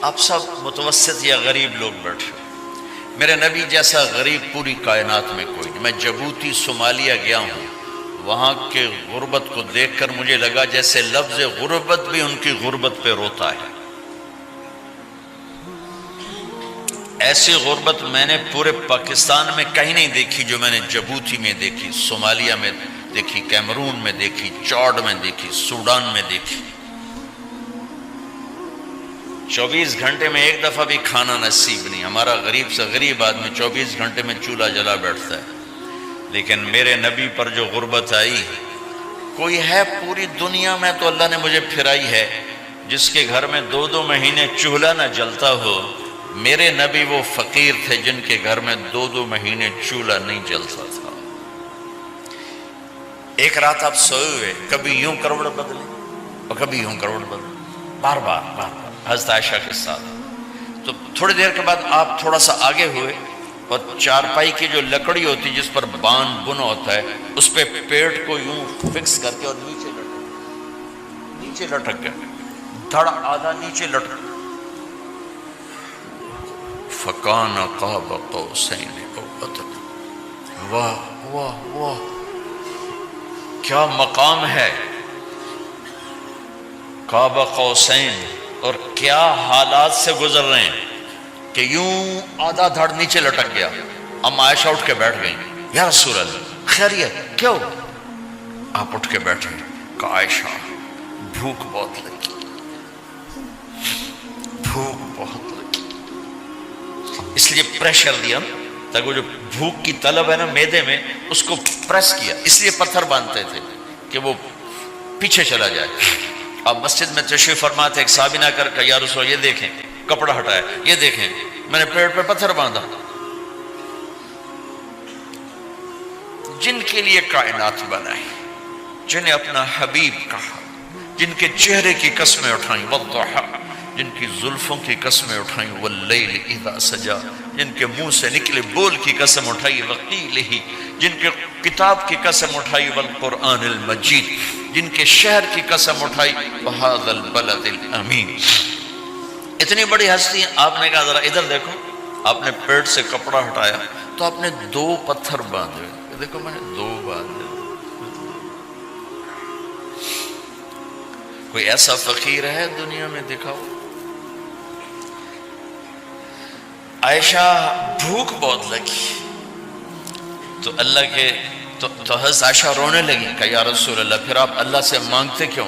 آپ سب متوسط یا غریب لوگ بیٹھے، میرے نبی جیسا غریب پوری کائنات میں کوئی نہیں۔ میں جبوتی صومالیہ گیا ہوں، وہاں کے غربت کو دیکھ کر مجھے لگا جیسے لفظ غربت بھی ان کی غربت پہ روتا ہے۔ ایسی غربت میں نے پورے پاکستان میں کہیں نہیں دیکھی جو میں نے جبوتی میں دیکھی، صومالیہ میں دیکھی، کیمرون میں دیکھی، چاڈ میں دیکھی، سوڈان میں دیکھی۔ 24 گھنٹے میں ایک دفعہ بھی کھانا نصیب نہیں۔ ہمارا غریب سے غریب آدمی 24 گھنٹے میں چولہا جلا بیٹھتا ہے، لیکن میرے نبی پر جو غربت آئی، کوئی ہے پوری دنیا میں تو اللہ نے مجھے پھرائی ہے جس کے گھر میں 2 مہینے چولہا نہ جلتا ہو۔ میرے نبی وہ فقیر تھے جن کے گھر میں 2 مہینے چولہا نہیں جلتا تھا۔ ایک رات آپ سوئے ہوئے، کبھی یوں کروڑ بدلے اور کبھی یوں کروڑ بدلے، بار بار حضرت عائشہ کے ساتھ۔ تو تھوڑی دیر کے بعد آپ تھوڑا سا آگے ہوئے اور چارپائی کی جو لکڑی ہوتی جس پر بان بنا ہوتا ہے، اس پہ پیٹ کو یوں فکس کر کے اور نیچے لٹک گئے، دھڑ آدھا نیچے لٹک۔ فَكَانَ قَابَ قَوْسَيْنِ أَوْ أَدْنَىٰ۔ واہ واہ واہ، کیا مقام ہے! قاب قوسین، اور کیا حالات سے گزر رہے ہیں کہ یوں آدھا دھڑ نیچے لٹک گیا۔ ام عائشہ اٹھ کے بیٹھ گئیں، یا رسول اللہ خیریت کیوں؟ آپ اٹھ کے بیٹھے، کہا عائشہ بھوک بہت لگی، بھوک بہت لگی، اس لیے پریشر دیا تاکہ وہ جو بھوک کی طلب ہے نا میدے میں، اس کو پریس کیا، اس لیے پتھر باندھتے تھے کہ وہ پیچھے چلا جائے۔ اب مسجد میں تشریف فرما تھے، ایک صحابی نہ کر کہ یا رسول یہ دیکھیں کپڑا ہٹایا، یہ دیکھیں میں نے پیٹ پہ پتھر باندھا۔ جن کے لیے کائنات بنائی، جنہیں اپنا حبیب کہا، جن کے چہرے کی قسمیں اٹھائیں، والضحیٰ، جن کی زلفوں کی قسمیں اٹھائیں، واللیل اذا سجا، جن کے منہ سے نکلے بول کی قسم اٹھائی، وقیلہ، جن کے کتاب کی قسم اٹھائی، والقرآن المجید، جن کے شہر کی قسم اٹھائی، وہذا البلد الامین۔ اتنی بڑی ہستی ہیں، آپ نے کہا ذرا ادھر دیکھو، آپ نے پیٹ سے کپڑا ہٹایا تو آپ نے 2 پتھر باندھے، دیکھو میں نے 2 باندھے۔ کوئی ایسا فقیر ہے دنیا میں دکھاؤ؟ عائشہ بھوک بہت لگی تو اللہ کے تو حضرت عائشہ رونے لگی، کہا یا رسول اللہ پھر آپ اللہ سے مانگتے کیوں؟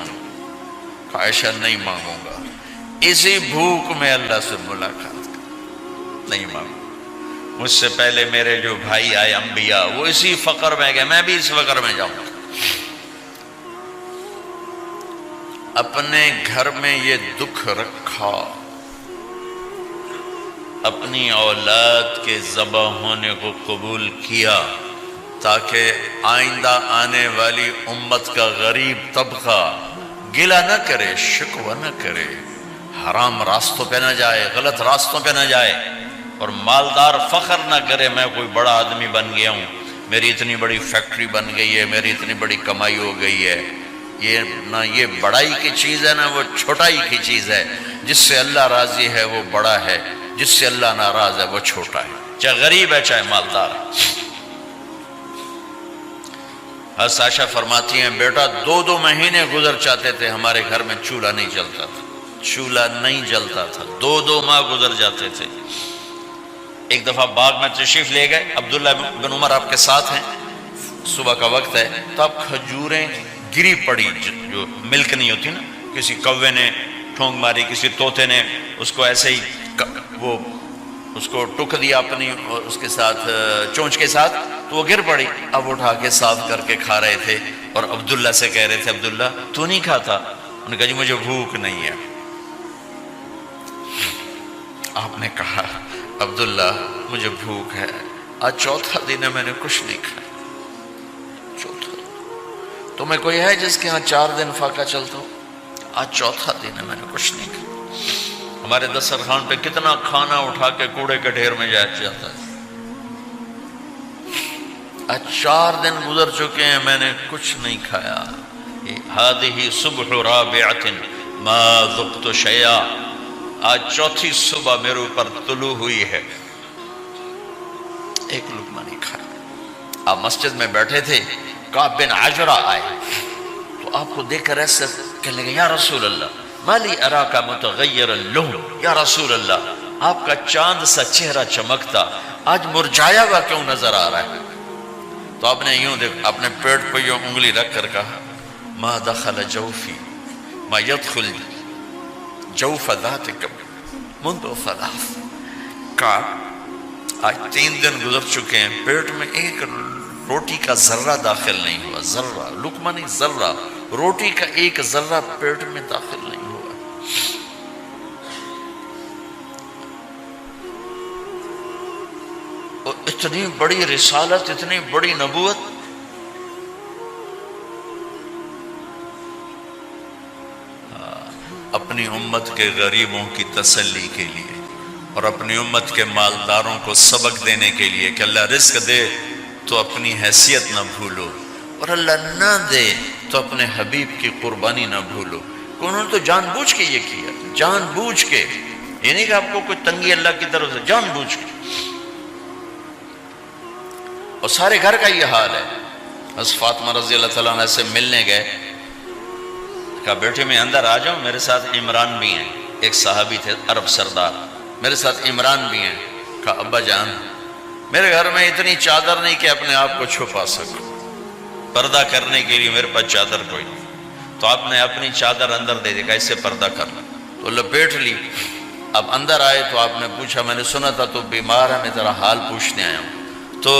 کہا عائشہ نہیں مانگوں گا، اسی بھوک میں اللہ سے ملاقات نہیں مانگوں۔ مجھ سے پہلے میرے جو بھائی آئے انبیاء، وہ اسی فقر میں گئے، میں بھی اس فقر میں جاؤں گا۔ اپنے گھر میں یہ دکھ رکھا، اپنی اولاد کے ذبح ہونے کو قبول کیا تاکہ آئندہ آنے والی امت کا غریب طبقہ گلہ نہ کرے، شکوہ نہ کرے، حرام راستوں پہ نہ جائے، غلط راستوں پہ نہ جائے، اور مالدار فخر نہ کرے میں کوئی بڑا آدمی بن گیا ہوں، میری اتنی بڑی فیکٹری بن گئی ہے، میری اتنی بڑی کمائی ہو گئی ہے۔ یہ نہ یہ بڑائی کی چیز ہے، نہ وہ چھوٹائی کی چیز ہے۔ جس سے اللہ راضی ہے وہ بڑا ہے، جس سے اللہ ناراض ہے وہ چھوٹا ہے، چاہے غریب ہے چاہے مالدار ہے۔ حضرت عائشہ فرماتی ہیں بیٹا 2 مہینے گزر جاتے تھے، ہمارے گھر میں چولہا نہیں جلتا تھا، چولہا نہیں جلتا تھا، 2 ماہ گزر جاتے تھے۔ ایک دفعہ باغ میں تشریف لے گئے، عبداللہ بن عمر آپ کے ساتھ ہیں، صبح کا وقت ہے تو اب کھجوریں گری پڑی، جو ملک نہیں ہوتی نا، کسی کوے نے ٹھونگ ماری، کسی طوطے نے اس کو ایسے ہی وہ اس کو ٹک دیا اپنی اس کے ساتھ چونچ کے ساتھ، تو وہ گر پڑی۔ اب اٹھا کے صاف کر کے کھا رہے تھے اور عبداللہ سے کہہ رہے تھے عبداللہ تو نہیں کھاتا؟ انہوں نے کہا جی مجھے بھوک نہیں ہے۔ آپ نے کہا عبداللہ مجھے بھوک ہے، آج 4تھا دن ہے میں نے کچھ نہیں کھایا، 4تھا دن۔ تمہیں کوئی ہے جس کے ہاں 4 دن فاقہ چلتا ہو؟ آج 4تھا دن ہے میں نے کچھ نہیں کھایا۔ ہمارے دسترخوان پہ کتنا کھانا اٹھا کے کوڑے کے ڈھیر میں جاتا ہے، آج 4 دن گزر چکے ہیں میں نے کچھ نہیں کھایا۔ هذه صبح رابعة ما ذقت شيئا، آج چوتھی صبح میرے اوپر طلوع ہوئی ہے، ایک لقمہ نہیں کھایا۔ آپ مسجد میں بیٹھے تھے، کعب بن عجرہ آئے تو آپ کو دیکھ کر ایسے کہنے لگے یا رسول اللہ مالی اراکا متغیر اللون، یا رسول اللہ آپ کا چاند سا چہرہ چمکتا آج مرجھایا ہوا کیوں نظر آ رہا ہے؟ تو آپ نے یوں دیکھ اپنے پیٹ پہ یوں انگلی رکھ کر کہا ما دخل جوفی ما يدخل جوف ذاتکم منذ ثلاث، کہا آج 3 دن گزر چکے ہیں، پیٹ میں ایک روٹی کا ذرہ داخل نہیں ہوا، ذرہ، لقمہ نہیں ذرہ، روٹی کا ایک ذرہ پیٹ میں داخل نہیں ہوا۔ اور اتنی بڑی رسالت، اتنی بڑی نبوت، اپنی امت کے غریبوں کی تسلی کے لیے اور اپنی امت کے مالداروں کو سبق دینے کے لیے کہ اللہ رزق دے تو اپنی حیثیت نہ بھولو، اور اللہ نہ دے تو اپنے حبیب کی قربانی نہ بھولو۔ انہوں نے تو جان بوجھ کے یہ کیا، جان بوجھ کے، یہ نہیں کہ آپ کو کوئی تنگی اللہ کی طرف سے، جان بوجھ کے۔ اور سارے گھر کا یہ حال ہے۔ حضرت فاطمہ رضی اللہ تعالیٰ عنہ سے ملنے گئے، کہا بیٹے میں اندر آ جاؤں، میرے ساتھ عمران بھی ہیں، ایک صحابی تھے عرب سردار، میرے ساتھ عمران بھی ہیں۔ کہا ابا جان میرے گھر میں اتنی چادر نہیں کہ اپنے آپ کو چھپا سکوں، پردہ کرنے کے لیے میرے پاس چادر کوئی نہیں، تو آپ نے اپنی چادر اندر دے دی، کیسے پردہ کرنا، تو لپیٹ لی۔ اب اندر آئے تو آپ نے پوچھا میں نے سنا تھا تو بیمار ہے، میں تیرا حال پوچھنے آیا ہوں۔ تو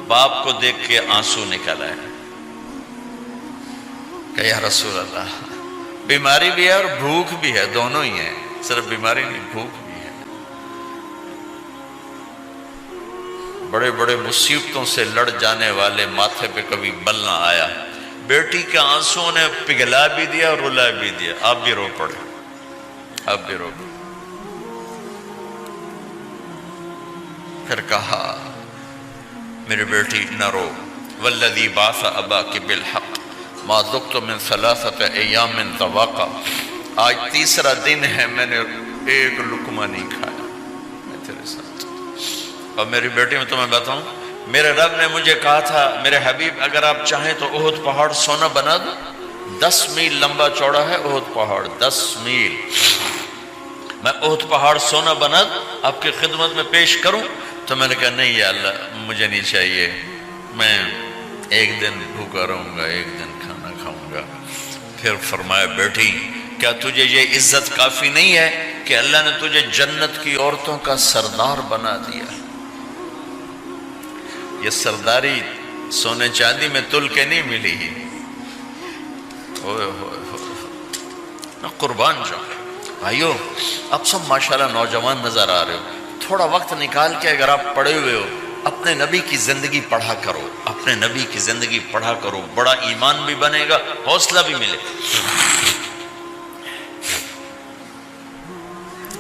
باپ کو دیکھ کے آنسو نکل آئے کہ یا رسول اللہ بیماری بھی ہے اور بھوک بھی ہے، دونوں ہی ہیں، صرف بیماری نہیں بھوک بھی ہے۔ بڑے بڑے مصیبتوں سے لڑ جانے والے ماتھے پہ کبھی بل نہ آیا۔ بیٹی کے آنسوں نے پگھلا بھی دیا اور رلا بھی دیا، آپ بھی رو پڑے، آپ بھی رو پڑے۔ پھر کہا میری بیٹی نہ رو، والذی بعث اباک بالحق ما ذقت من 3 ایام طواقا، آج 3 دن ہے میں نے ایک لقمہ نہیں کھایا، میں تیرے ساتھ۔ اور میری بیٹی میں تمہیں بتاؤں، میرے رب نے مجھے کہا تھا میرے حبیب اگر آپ چاہیں تو احد پہاڑ سونا بنا دو، 10 میل لمبا چوڑا ہے احد پہاڑ، 10 میل، میں احد پہاڑ سونا بنا دوں آپ کی خدمت میں پیش کروں؟ تو میں نے کہا نہیں یا اللہ مجھے نہیں چاہیے، میں ایک دن بھوکا رہوں گا، ایک دن کھانا کھاؤں گا۔ پھر فرمایا بیٹی کیا تجھے یہ عزت کافی نہیں ہے کہ اللہ نے تجھے جنت کی عورتوں کا سردار بنا دیا؟ یہ سرداری سونے چاندی میں تل کے نہیں ملی، ہوئے ہوئے میں قربان جاؤں۔ بھائیو اب سب ماشاءاللہ نوجوان نظر آ رہے ہو، تھوڑا وقت نکال کے اگر آپ پڑھے ہوئے ہو اپنے نبی کی زندگی پڑھا کرو، اپنے نبی کی زندگی پڑھا کرو، بڑا ایمان بھی بنے گا، حوصلہ بھی ملے۔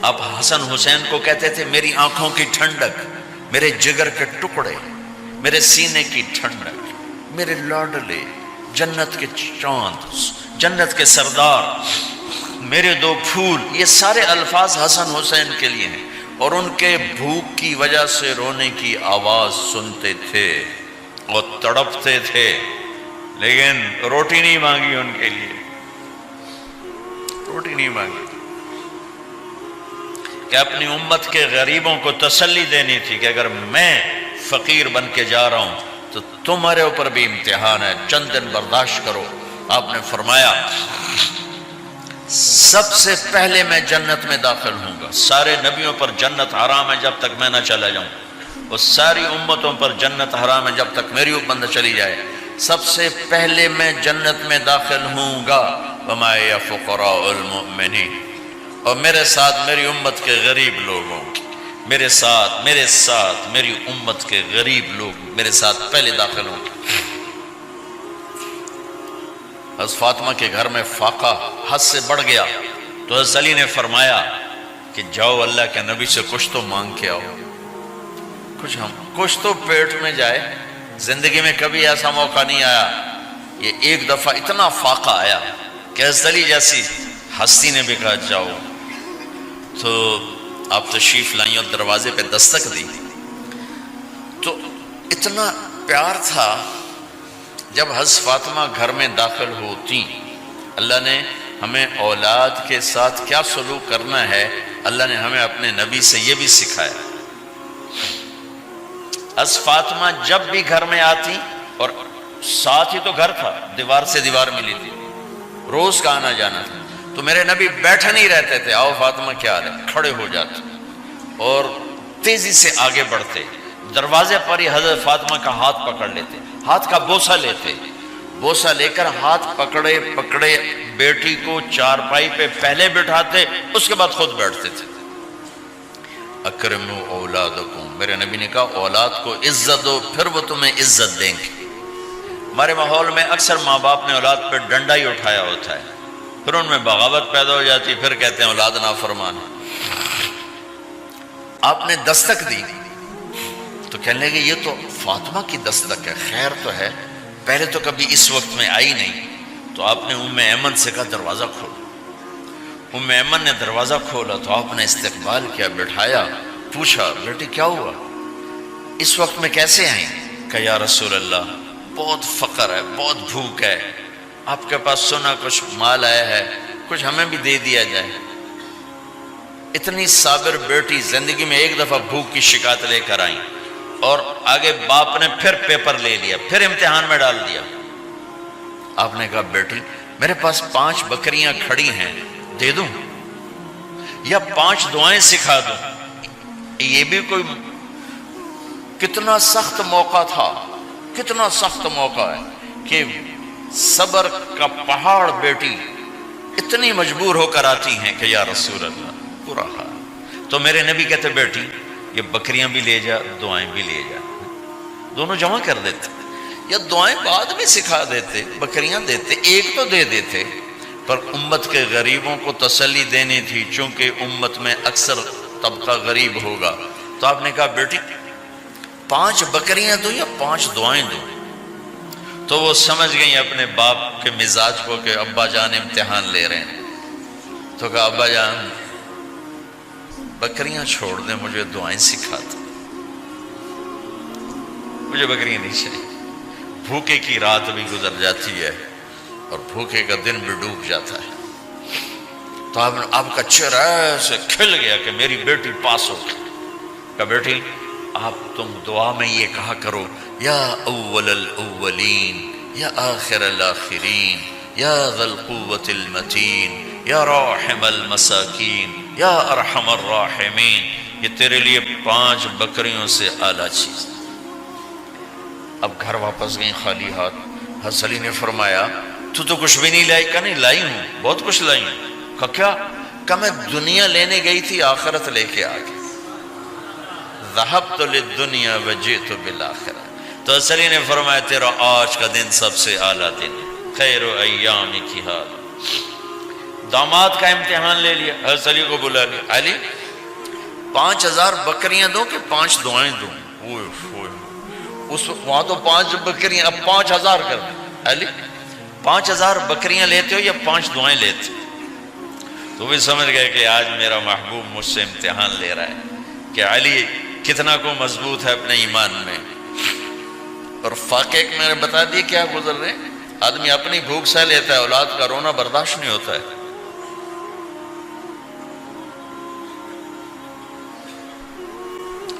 آپ حسن حسین کو کہتے تھے میری آنکھوں کی ٹھنڈک، میرے جگر کے ٹکڑے، میرے سینے کی ٹھنڈک، میرے لاڈلے، جنت کے چاند، جنت کے سردار، میرے 2 پھول، یہ سارے الفاظ حسن حسین کے لیے ہیں۔ اور ان کے بھوک کی وجہ سے رونے کی آواز سنتے تھے اور تڑپتے تھے، لیکن روٹی نہیں مانگی ان کے لیے، روٹی نہیں مانگی، کہ اپنی امت کے غریبوں کو تسلی دینی تھی کہ اگر میں فقیر بن کے جا رہا ہوں تو تمہارے اوپر بھی امتحان ہے، چند دن برداشت کرو۔ آپ نے فرمایا سب سے پہلے میں جنت میں داخل ہوں گا، سارے نبیوں پر جنت حرام ہے جب تک میں نہ چلا جاؤں، اور ساری امتوں پر جنت حرام ہے جب تک میری امت نہ چلی جائے، سب سے پہلے میں جنت میں داخل ہوں گا۔ وما یا فقراء المؤمنین، اور میرے ساتھ میری امت کے غریب لوگوں، میرے ساتھ میری امت کے غریب لوگ میرے ساتھ پہلے داخل ہوں گے۔ حضرت فاطمہ کے گھر میں فاقہ حد سے بڑھ گیا تو حضرت علی نے فرمایا کہ جاؤ اللہ کے نبی سے کچھ تو مانگ کے آؤ، کچھ تو پیٹ میں جائے۔ زندگی میں کبھی ایسا موقع نہیں آیا، یہ ایک دفعہ اتنا فاقہ آیا کہ حضرت علی جیسی ہستی نے بھی کہا جاؤ۔ تو آپ تشریف لائیں اور دروازے پہ دستک دی تو اتنا پیار تھا. جب حضرت فاطمہ گھر میں داخل ہوتی، اللہ نے ہمیں اولاد کے ساتھ کیا سلوک کرنا ہے اللہ نے ہمیں اپنے نبی سے یہ بھی سکھایا. حضرت فاطمہ جب بھی گھر میں آتی، اور ساتھ ہی تو گھر تھا، دیوار سے دیوار ملی تھی، روز کا آنا جانا تھا، تو میرے نبی بیٹھے نہیں رہتے تھے، آؤ فاطمہ کیا حال ہے، کھڑے ہو جاتے اور تیزی سے آگے بڑھتے. دروازے پر ہی حضرت فاطمہ کا ہاتھ پکڑ لیتے، ہاتھ کا بوسہ لیتے، بوسہ لے کر ہاتھ پکڑے پکڑے بیٹی کو چارپائی پہ پہلے بٹھاتے، اس کے بعد خود بیٹھتے تھے. اکرموا اولادکم، میرے نبی نے کہا اولاد کو عزت دو، پھر وہ تمہیں عزت دیں گے. ہمارے ماحول میں اکثر ماں باپ نے اولاد پہ ڈنڈا ہی اٹھایا ہوتا ہے، پھر ان میں بغاوت پیدا ہو جاتی، پھر کہتے ہیں اولاد نافرمان ہے. آپ نے دستک دی تو کہنے لگے یہ تو فاطمہ کی دستک ہے، خیر تو ہے، پہلے تو کبھی اس وقت میں آئی نہیں. تو آپ نے ام ایمن سے کہا دروازہ کھولو. ام ایمن نے دروازہ کھولا تو آپ نے استقبال کیا، بٹھایا، پوچھا بیٹی کیا ہوا، اس وقت میں کیسے آئیں؟ کہ یا رسول اللہ بہت فقر ہے، بہت بھوک ہے، آپ کے پاس سنا کچھ مال آیا ہے، کچھ ہمیں بھی دے دیا جائے. اتنی صابر بیٹی زندگی میں ایک دفعہ بھوک کی شکایت لے کر آئیں، اور آگے باپ نے پھر پیپر لے لیا، پھر امتحان میں ڈال دیا. آپ نے کہا بیٹی میرے پاس 5 بکریاں کھڑی ہیں، دے دوں یا 5 دعائیں سکھا دوں؟ یہ بھی کوئی کتنا سخت موقع تھا، کتنا سخت موقع ہے کہ صبر کا پہاڑ بیٹی اتنی مجبور ہو کر آتی ہیں کہ یا رسول اللہ برا حال. تو میرے نبی کہتے بیٹی یہ بکریاں بھی لے جا، دعائیں بھی لے جا، دونوں جمع کر دیتے، یا دعائیں بعد میں سکھا دیتے، بکریاں دیتے، ایک تو دے دیتے. پر امت کے غریبوں کو تسلی دینی تھی، چونکہ امت میں اکثر طبقہ غریب ہوگا. تو آپ نے کہا بیٹی 5 بکریاں دوں یا 5 دعائیں دوں؟ تو وہ سمجھ گئی اپنے باپ کے مزاج کو کہ ابا جان امتحان لے رہے ہیں. تو کہا ابا جان بکریاں چھوڑ دیں، مجھے دعائیں سکھا دیں، مجھے بکریاں نہیں چاہیے. بھوکے کی رات بھی گزر جاتی ہے اور بھوکے کا دن بھی ڈوب جاتا ہے. تو آپ کا چہرہ ایسے کھل گیا کہ میری بیٹی پاس ہو گئی. کہ بیٹی آپ تم دعا میں یہ کہا کرو یا اول الاولین یا آخر الاخرین یا ذا القوة المتین یا راحم المساکین یا ارحم الراحمین. یہ تیرے لیے 5 بکریوں سے اعلیٰ چیز. اب گھر واپس گئیں خالی ہاتھ. حضرت علی نے فرمایا تو کچھ بھی نہیں لائی؟ کہا نہیں لائی ہوں، بہت کچھ لائی ہوں. کہا کیا؟ کہا میں دنیا لینے گئی تھی، آخرت لے کے آ گئی. ذهبت للدنیا وجئت بالآخرہ. تو حضرت علی نے فرمایا تیرا آج کا دن سب سے اعلیٰ دن، خیر ایام کی حال. داماد کا امتحان لے لیا، حضرت علی کو بلا لیا. علی 5000 بکریاں دوں کہ 5 دعائیں دوں؟ وہاں تو 5 بکریاں، اب 5000 کر دیں. علی 5000 بکریاں لیتے ہو یا 5 دعائیں لیتے ہو؟ تو بھی سمجھ گئے کہ آج میرا محبوب مجھ سے امتحان لے رہا ہے کہ علی کتنا کو مضبوط ہے اپنے ایمان میں. اور فاقے میں نے بتا دیے کیا گزر رہے. آدمی اپنی بھوک سہ لیتا ہے، اولاد کا رونا برداشت نہیں ہوتا ہے.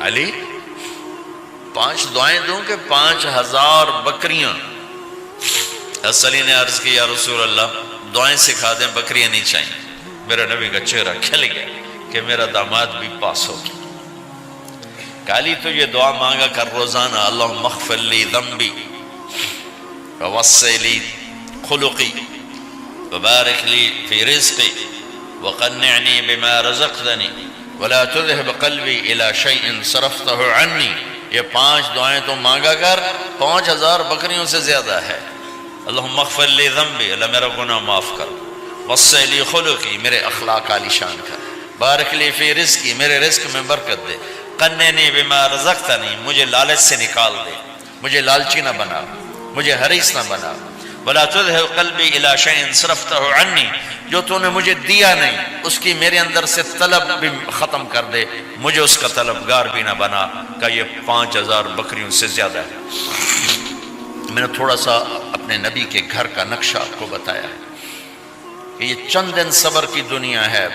علی 5 دعائیں دوں کہ 5000 بکریاں؟ حضرت علی نے عرض کی یا رسول اللہ دعائیں سکھا دیں، بکریاں نہیں چاہیے. میرا نبی کا چہرہ کھل گیا کہ میرا داماد بھی پاس ہو گیا. علی تو یہ دعا مانگا کر روزانہ، اللہم اغفر لی ذنبی ووسع لی خلقی وبارک لی فی رزقی وقنعنی بما رزقتنی ولا تذهب قلبی الی شیء صرفته عنی. یہ 5 دعائیں تو مانگا کر، 5000 بکریوں سے زیادہ ہے. اللہم اغفر لی ذنبی، اللہ میرا گناہ معاف کر. وسع لی خلقی، میرے اخلاق عالی شان کر. بارک لی فی رزقی، میرے رزق میں برکت دے. قنعنی بما رزقتنی، مجھے لالچ سے نکال دے، مجھے لالچی نہ بنا، مجھے حریص نہ بنا. ولا تذهب قلبی الی شیء صرفتہ عنی، جو تو نے مجھے دیا نہیں اس کی میرے اندر سے طلب بھی ختم کر دے، مجھے اس کا طلبگار بھی نہ بنا کہ یہ 5000 بکریوں سے زیادہ ہے۔ میں نے تھوڑا سا اپنے نبی کے گھر کا نقشہ آپ کو بتایا ہے کہ یہ چند دن صبر کی دنیا ہے،